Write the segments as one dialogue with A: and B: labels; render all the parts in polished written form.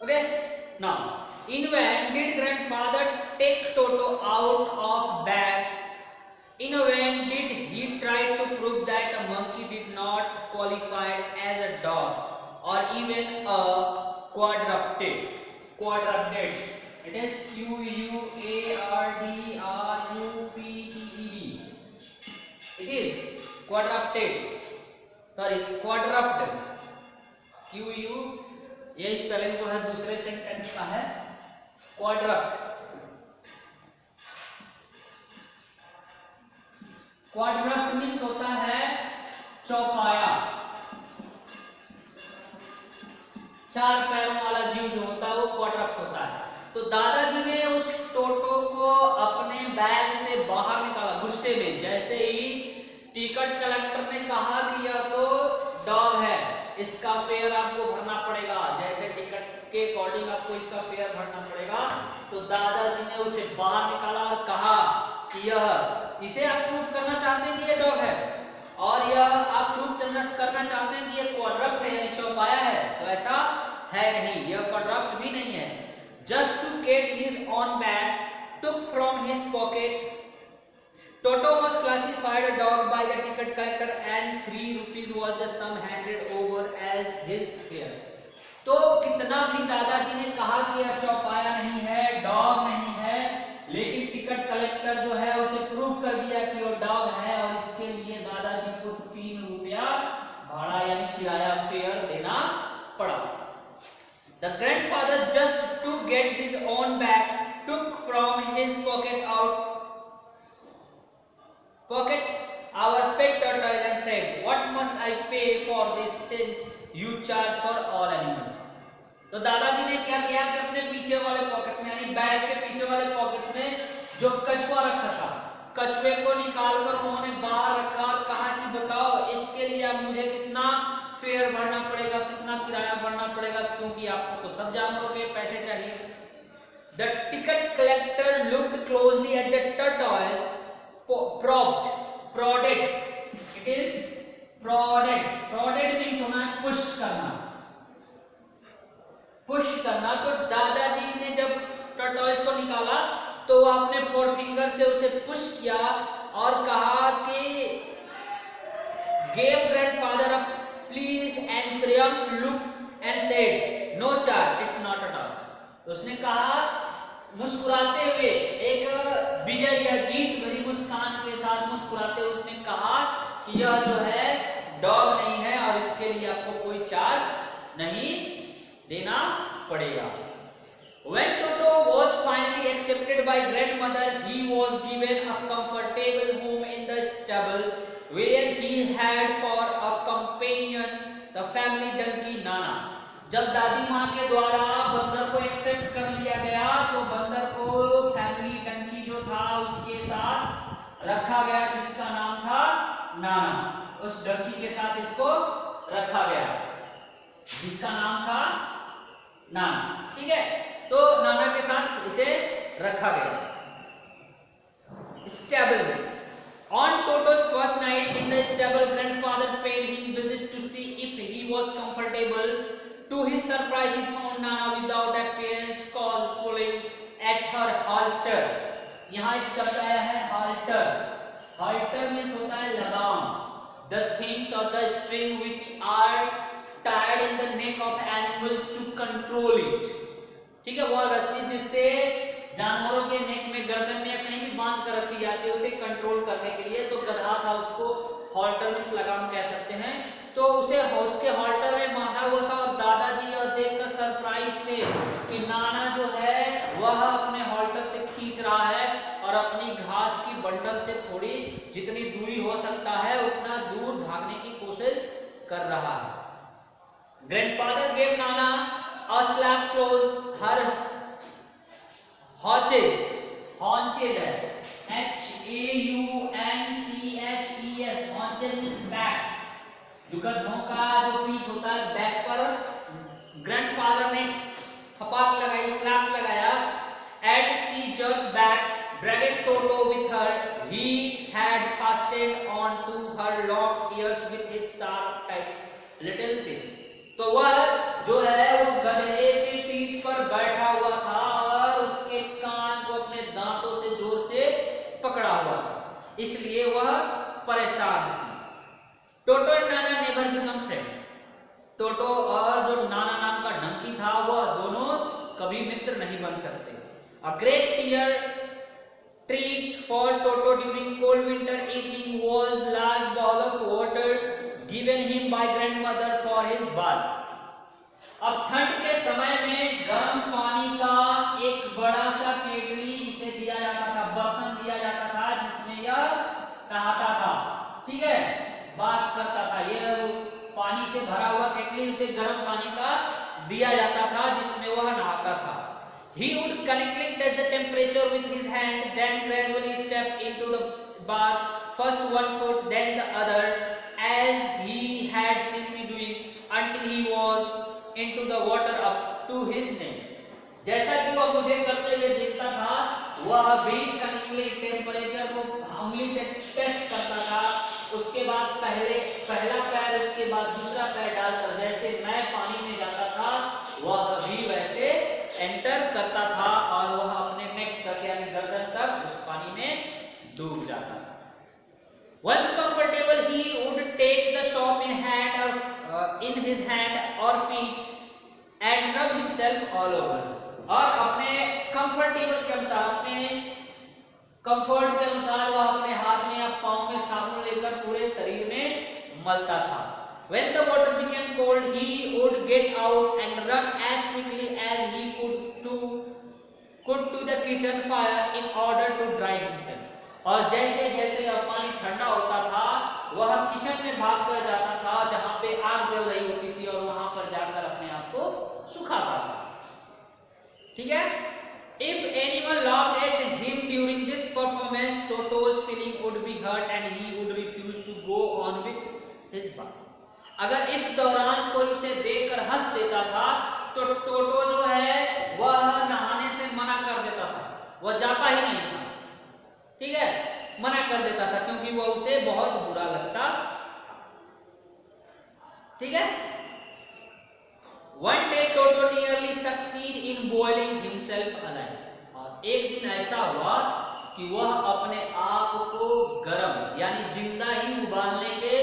A: Okay. Now, in when did grandfather take Toto out of bag? In when did he try to prove that a monkey did not qualify as a dog or even a quadruped? Quadruped. It is Quardrupted. It is quadruped. Sorry, quadruped. ये spelling जो है दूसरे sentence का है क्वाड्रप्ट। क्वाड्रप्ट means होता है चौपाया, चार पैरों वाला जीव जो होता है वो क्वाड्रप्ट होता है। तो दादाजी ने उस टोटो को अपने बैग से बाहर निकाला गुस्से में, जैसे ही टिकट कलेक्टर ने कहा कि यह तो डॉग है, इसका फेयर आपको भरना पड़ेगा, जैसे टिकट के अकॉर्डिंग आपको इसका फेयर भरना पड़ेगा। तो दादाजी ने उसे बाहर निकाला और कहा कि यह, इसे आप प्रूव करना चाहते हैं कि ये डॉग है और यह आप प्रूव करना चाहते हैं कि ये क्वाड्रप्ट है यानी चौपाया है, तो ऐसा है नहीं, यह क्वाड्रप्ट भी नहीं है। Just to get his on bag took from his pocket. Toto was classified a dog by the ticket collector and 3 rupees was the sum handed over as his fare. तो कितना भी दादाजी ने कहा कि यह चौपाया नहीं है, डॉग नहीं है, लेकिन टिकट कलेक्टर जो है उसे प्रूव कर दिया कि वो डॉग है और इसके लिए दादाजी को 3 रुपया भाड़ा यानी किराया फेयर देना पड़ा। The grandfather just to get his own bag took from his pocket our pet tortoise and said, "What must I pay for this since you charge for all animals?" तो दादाजी ने क्या किया कि अपने पीछे वाले पॉकेट में यानी बैग के पीछे वाले पॉकेट्स में जो कछुआ रखा था, कछुए को निकालकर उन्होंने बाहर रखा और कहा कि बताओ इसके लिए अब मुझे कितना फेयर भरना पड़ेगा, कितना किराया भरना पड़ेगा, क्योंकि आपको तो सब जानवरों के पैसे चाहिए। The ticket collector looked closely at the tortoise, prodded. It is prodded. Prodded means होना पुश करना, पुश करना। तो दादाजी ने जब टर्टॉइस को निकाला तो वो अपने 4 फिंगर से उसे पुश किया और कहा कि gave grandfather a pleased and triumphant look and said, "No charge, it's not a dog." तो उसने कहा मुस्कुराते हुए, एक विजय या जीत भरी मुस्कान के साथ मुस्कुराते हुए उसने कहा कि यह जो है डॉग नहीं है और इसके लिए आपको कोई चार्ज नहीं देना पड़ेगा। When Toto was finally accepted by grandmother, he was given a comfortable home in the stable where he had for a companion the family donkey Nana. जब दादी माँ के द्वारा बंदर को एक्सेप्ट कर लिया गया तो बंदर को फैमिली डंकी जो था उसके साथ रखा गया, जिसका नाम था नाना। उस डंकी के साथ इसको रखा गया जिसका नाम था नाना। ठीक है, तो नाना के साथ इसे रखा गया स्टेबल में। On Toto's first night in the stable, grandfather paid him visit to see if he was comfortable. To his surprise, he found Nana without appearance, cause pulling at her halter. यहाँ एक शब्द आया है halter. Halter means होता है लगाम. The things or the string which are tied in the neck of animals to control it. ठीक है, वो रस्सी जिससे जानवरों के नेक में, गर्दन में या कहीं भी बांध कर रखी जाती है उसे कंट्रोल करने के लिए। तो गधा था, उसको हॉल्टर में लगाम कह सकते हैं। तो उसे उसके हॉल्टर में बांधा हुआ था और दादाजी यह देखकर सरप्राइज थे कि नाना जो है वह अपने हॉल्टर से खींच रहा है और अपनी घास की बंडल से थोड़ी जितनी दूरी हो सकता है उतना दूर भागने की कोशिश कर रहा है। Grandfather gave Nana a slap close her haunches है HAUNCHES, haunches means back, दुगधों का जो पीठ होता है बैक पर। ग्रैंडफादर ने थपाक लगाई, स्लैप लगाया। And she jerked back, dragged Toto with her. He had fastened on to her long ears with his sharp tight little teeth. तो वह जो है वो गधे की पीठ इसलिए वह परेशान थी। टोटो and Nana never become friends. टोटो और जो नाना नाम का डंकी था वह दोनों कभी मित्र नहीं बन सकते। A great tear treat for Toto during cold winter evening was large bowl of water given him by grandmother for his bath. अब ठंड के समय में गर्म पानी का एक बड़ा सा केतली इसे दिया जाता था, बर्तन दिया जाता था जिसमें यह नहाता था। ठीक है, बात करता था। यह पानी से भरा हुआ केतली उसे गर्म पानी का दिया जाता था जिसमें वह नहाता था। He would connectedly test the temperature with his hand, then gradually step into the bath, first one foot, then the other, as he had seen me doing, until he was into the water up to his neck. जैसा कि वह मुझे करते हुए देखता था, वह भी कनिंगली टेम्परेचर को उंगली से टेस्ट करता था। उसके बाद पहला पैर, उसके बाद दूसरा पैर डालकर जैसे मैं पानी में जाता था, वह भी वैसे एंटर करता था और वह अपने नेक तक यानी गर्दन तक उस पानी में डूब जाता था। Once comfortable, he would take the soap in his hand or feet and rub himself all over. और अपने कंफर्टेबल के अनुसार, अपने कंफर्ट के अनुसार वह अपने हाथ में या पांव में साबुन लेकर पूरे शरीर में मलता था। When the water became cold, he would get out and run as quickly as he could to the kitchen fire in order to dry himself. और जैसे जैसे यह पानी ठंडा होता था, वह किचन में भागकर जाता था जहां पे आग जल रही होती थी और वहां पर जाकर अपने आप को सुखाता था। ठीक है? If anyone laughed at him during this performance, Toto's feeling would be hurt and he would refuse to go on with his bath. अगर इस दौरान कोई उसे देखकर हंस देता था तो टोटो जो है वह नहाने से मना कर देता था, वह जाता ही नहीं था। ठीक है, मना कर देता था क्योंकि वह उसे बहुत बुरा लगता था। ठीक है, One day Toto nearly succeed in boiling himself alive. और एक दिन ऐसा हुआ कि वह अपने आप को गर्म यानी जिंदा ही उबालने के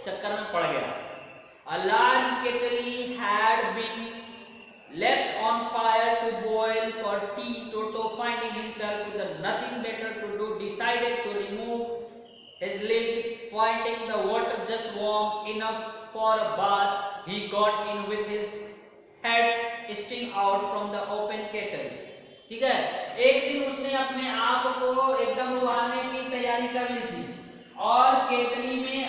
A: चक्कर में पड़ गया। A large kettle had been left on fire to boil for tea. Toto, finding himself with nothing better to do, decided to remove his lid. Finding the water just warm enough for a bath, he got in with his head sticking out from the open kettle. ठीक है, एक दिन उसने अपने आप को एकदम उबालने की तैयारी कर ली थी और केतली में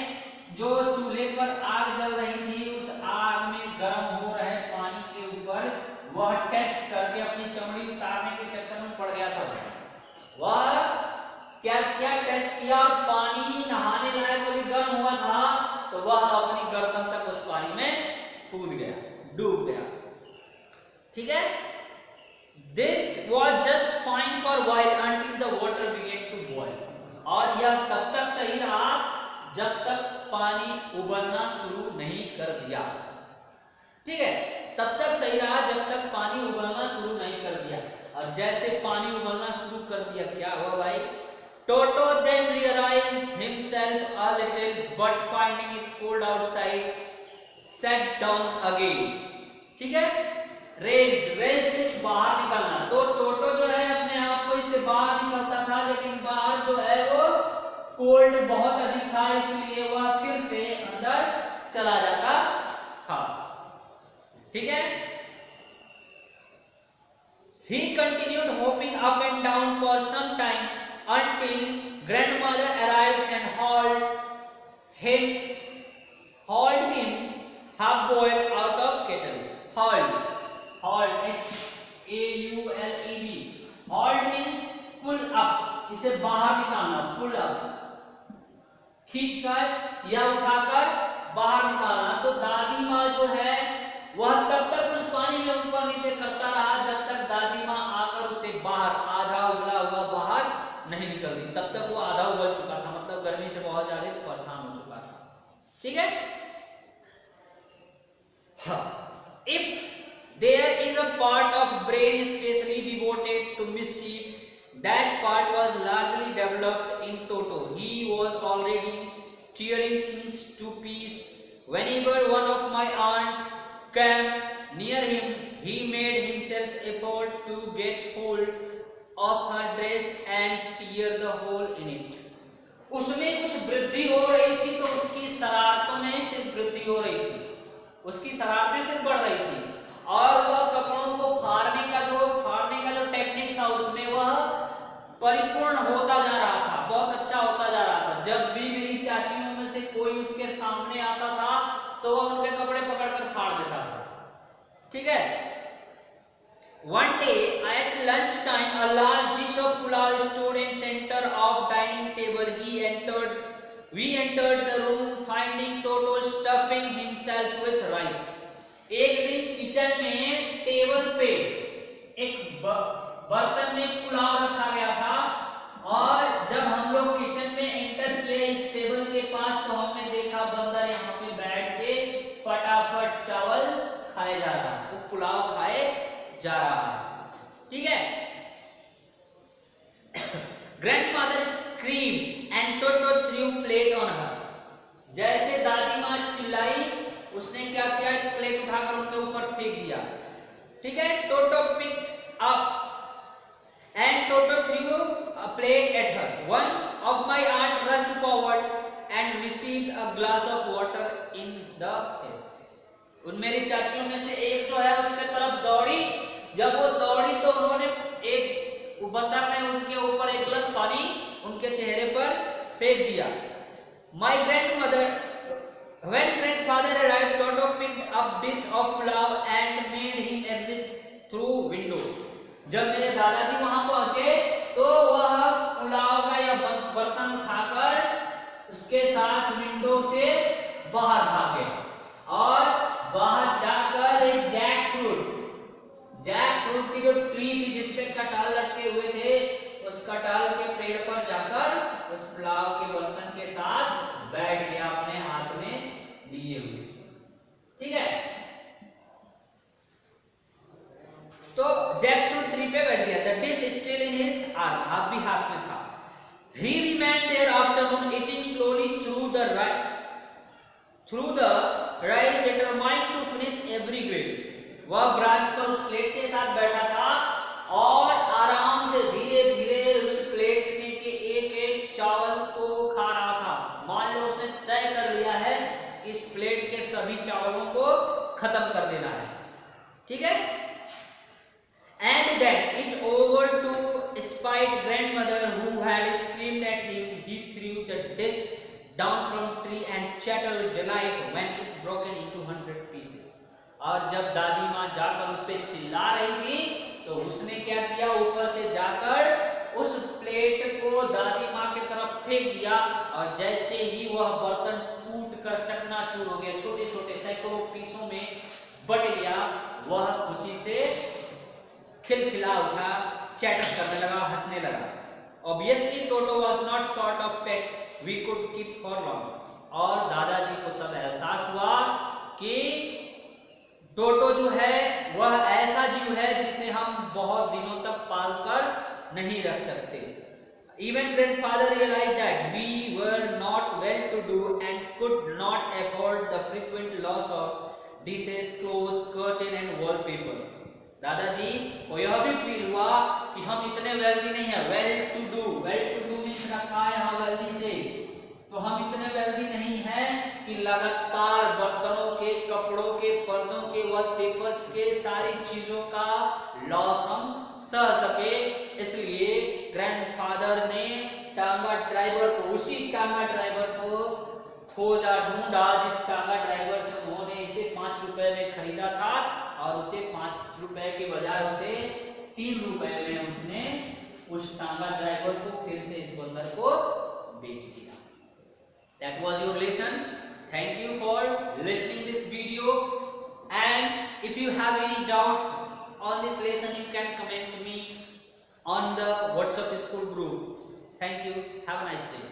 A: जो चूल्हे पर आग जल रही थी, उस आग में गर्म हो रहे पानी के ऊपर वह टेस्ट करके अपनी चमड़ी उतारने के चक्कर में पड़ गया था। वह क्या क्या टेस्ट किया, पानी नहाने लायक अभी गर्म हुआ था तो वह अपनी गर्दन तक उस पानी में कूद गया, डूब गया। ठीक है, This was just fine for a while until the water began to boil. और यह तब तक सही रहा जब तक पानी उबलना शुरू नहीं कर दिया। ठीक है, तब तक सही रहा जब तक पानी उबलना शुरू नहीं कर दिया। और जैसे पानी उबलना शुरू कर दिया, क्या हुआ भाई? Toto then realized himself a little, but finding it cold outside, sat down again. ठीक है, रेज्ड मीन्स बाहर निकलना। तो टोटो जो है अपने आप को इससे बाहर निकलता था, लेकिन बाहर जो है वो कोल्ड बहुत अधिक था, इसलिए वह फिर से अंदर चला जाता था। ठीक है, he continued hopping up and down for some time until grandmother arrived and hauled him half boiled out of kettle. hauled H-A-U-L-E-D hauled means pull up, इसे बाहर निकालना, pull up खींचकर या उठाकर बाहर निकालना। तो दादी माँ जो है वह तब तक उस पानी में ऊपर नीचे करता रहा जब तक दादी माँ आकर उसे बाहर आधा उबला हुआ बाहर नहीं निकल दी। तब तक वो आधा उबल चुका था, मतलब गर्मी से बहुत ज्यादा परेशान हो चुका था। ठीक है, If there is a part of brain especially devoted to mischief, That part was largely developed in Toto. He was already tearing things to pieces. Whenever one of my aunt came near him, he made himself effort to get hold of her dress and tear the hole in it. उसमें कुछ वृद्धि हो रही थी तो उसकी शरारतों में सिर्फ वृद्धि हो रही थी, उसकी शरारतें सिर्फ बढ़ रही थी और वह कपड़ों को फाड़ने का जो टेक्निक था उसमें वह परिपूर्ण होता जा रहा था, बहुत अच्छा होता जा रहा था। जब भी मेरी चाचियों में से कोई उसके सामने आता था तो वह उनके कपड़े पकड़कर फाड़ देता था। ठीक है। One day at lunch time, a large dish of pulao stood in center of dining table. We entered the room, finding Toto stuffing himself with rice. एक दिन किचन में टेबल पे एक बर्तन में पुलाव रखा गया था और जब हम लोग किचन में एंटर किए इस टेबल के पास तो हमने देखा बंदर यहाँ पे बैठ के फटाफट चावल खाए जा रहा है, वो पुलाव खाए जा रहा है। ठीक है। Grandmother scream and Toto through plate on her. जैसे दादी माँ चिल्लाई उसने क्या किया, एक प्लेट उठाकर उनके ऊपर फेंक दिया। ठीक है। Toto pick up and Toto threw a plate at her. One of my aunt rushed forward and received a glass of water in the face. उन मेरी चाचियों में से एक जो है उसके तरफ दौड़ी, जब वो दौड़ी तो उन्होंने एक बंदर ने उनके ऊपर एक गिलास पानी उनके चेहरे पर फेंक दिया। My grandmother, when grandfather arrived, Toto picked up dish of pulao and made him exit through window. जब मेरे दादाजी वहां पहुंचे तो वह पुलाव का यह बर्तन उठाकर उसके साथ विंडो से बाहर भागे और बाहर जाकर एक जैक फ्रूट की जो ट्री थी जिसपे कटाल लटके हुए थे उस कटाल के पेड़ पर जाकर उस पुलाव के बर्तन के साथ बैठ गया अपने हाथ में लिए हुए। ठीक है। तो जैकफ्रूट ट्री पे बैठ गया। The dish still in his arm, आप भी हाथ में था। He remained there afternoon, eating slowly through the rice, determined to finish every grain. वह ब्रांच पर उस प्लेट के साथ बैठा था और आराम से धीरे धीरे उस प्लेट में के एक एक चावल को खा रहा था। मान लो उसने तय कर लिया है इस प्लेट के सभी चावलों को खत्म कर देना है। ठीक है। And then it over to spite grandmother who had screamed at him. He threw the dish down from tree and chattered with delight when it broken into 100 pieces. और जब दादी माँ जाकर उस पे चिल्ला रही थी तो उसने क्या किया, ऊपर से जाकर उस प्लेट को दादी माँ की तरफ फेंक दिया और जैसे ही वह बर्तन टूट कर चकनाचूर हो गया, छोटे छोटे सैकड़ों पीसों में बट गया, वह खुशी से खिलखिला उठा, चैटर करने लगा, हंसने लगा। Obviously, Toto was not sort of pet we could keep for long. और दादाजी को तब एहसास हुआ कि टोटो जो है वह ऐसा जीव है जिसे हम बहुत दिनों तक पाल कर नहीं रख सकते। Even grandfather realized that we were not well to do and could not afford the frequent loss of dishes, clothes, curtain and wallpaper. दादाजी को यह भी फील हुआ कि हम इतने वेल्दी नहीं है। वेल टू डू मींस रखा है यहाँ वेल्दी से, तो हम इतने वेल्दी नहीं है कि लगातार बर्तनों के, कपड़ों के, पर्दों के, वॉलपेपर्स के सारी चीजों का लॉस हम सह सके। इसलिए ग्रैंडफादर ने टांगा ड्राइवर को, उसी टांगा ड्राइवर को खोजा, ढूंढा जिस टांगा ड्राइवर से उन्होंने इसे 5 रुपए में खरीदा था और उसे 5 रुपए के बजाय उसे 3 रुपए में उसने उस टांगा ड्राइवर को फिर से इस बंदर को बेच दिया। That was your lesson. Thank you for listening this video. And if you have any doubts on this lesson, you can comment me on the WhatsApp school group. Thank you. Have a nice day.